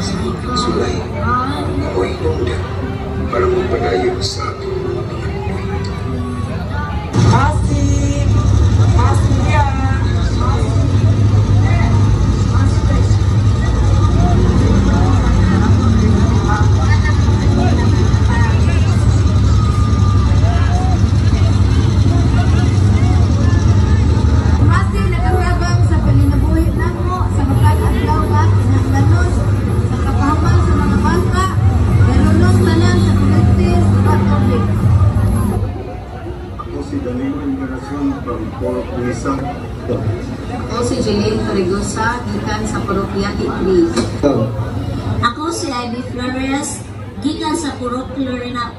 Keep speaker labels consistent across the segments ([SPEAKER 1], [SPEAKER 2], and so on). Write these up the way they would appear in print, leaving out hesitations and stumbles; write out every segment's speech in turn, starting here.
[SPEAKER 1] sa inyong sulay. Ako'y nundan para magpadayon sa aking mga pangandoy.
[SPEAKER 2] Masih ya.
[SPEAKER 3] Masih nagkasabang sa paninabuhi namo sa magkakadlaw nga kinahanglanon sa kapahaman sa mga bangka, ganunong tanan sa pagligtis at tubig.
[SPEAKER 4] Ako si Danilo Encarnacion from Port Luisa.
[SPEAKER 5] Ako si Jeline Torregosa, gikan sa Parokya Hikri.
[SPEAKER 6] Ako si Ivy Flores, gikan sa Purok Lorena.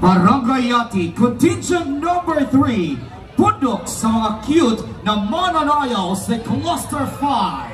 [SPEAKER 7] Barangay Yati, contingent number 3, pundok sa mga cute na mananayaw sa Cluster 5.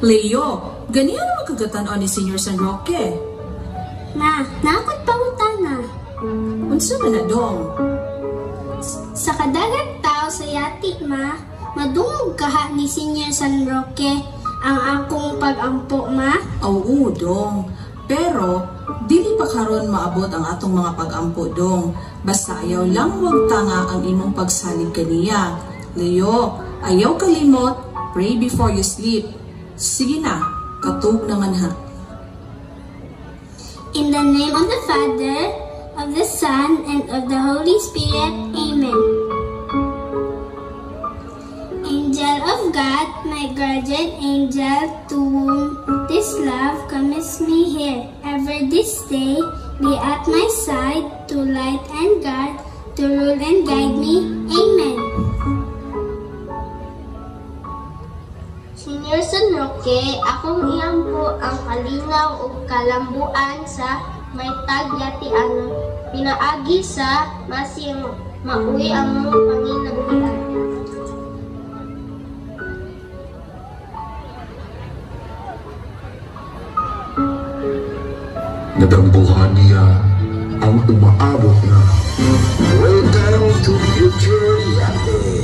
[SPEAKER 8] Leo, ganyan naman kagatan-on ni Senior San Roque.
[SPEAKER 9] Ma, nakot pangutan na.
[SPEAKER 8] Unsa man na dong?
[SPEAKER 9] Sa kadagat tao sa Yati, ma, madungog kaha ni Senior San Roque ang akong pag-ampo, ma.
[SPEAKER 8] Oo, dong. Pero, dili pa karon maabot ang atong mga pag-ampo, dong. Basta ayaw lang wag tanga ang imong pagsalig kaniya. Leo, ayaw kalimot, pray before you sleep. Sige na, katug naman ha.
[SPEAKER 9] In the name of the Father, of the Son, and of the Holy Spirit, Amen. Angel of God, my guardian angel, to whom this love comes me here, ever this day, be at my side, to light and guard, to rule and guide me, Amen. Senior San Roque, akong iampo ang kalinaw ug kalambuan sa may tagyatian, pinaagi sa masing mauwi ang mga panginagbian.
[SPEAKER 1] Nadambuhan niya ang umaabot na welcome to future Yate.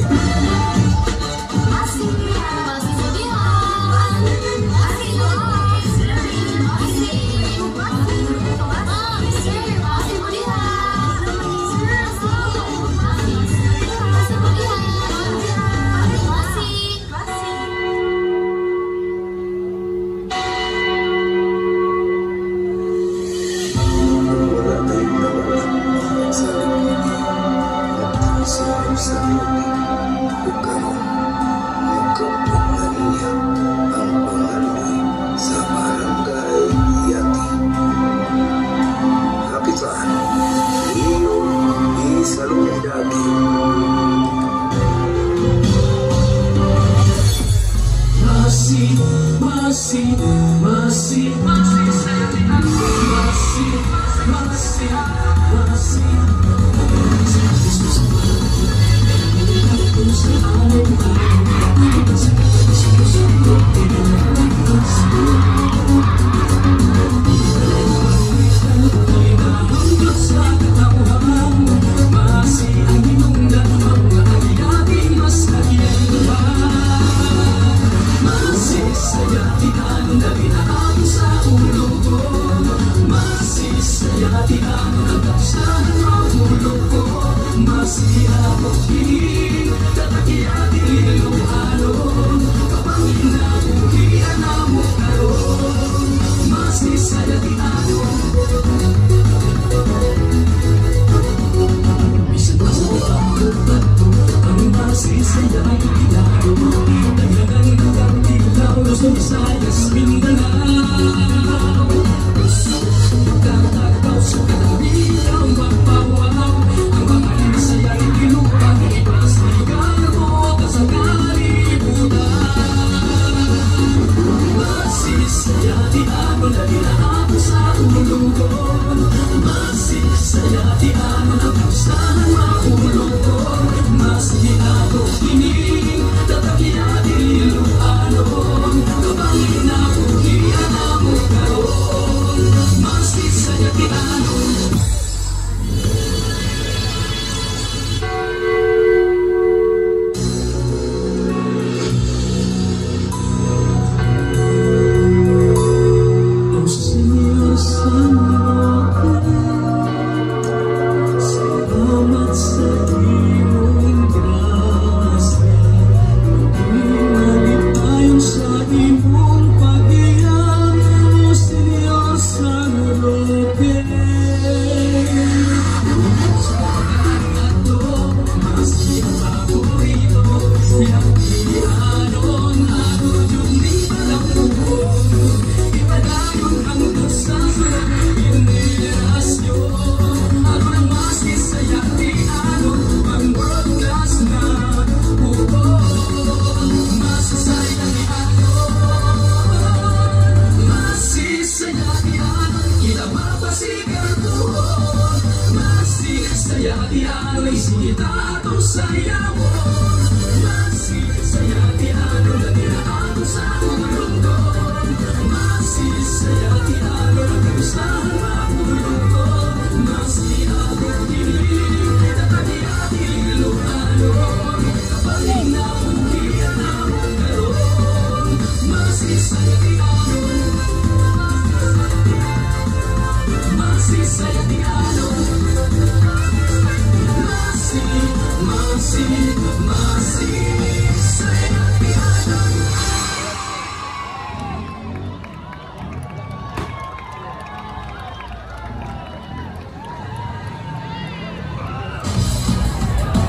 [SPEAKER 10] Masih aku ingin, tetapi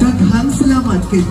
[SPEAKER 10] Daghang salamat kay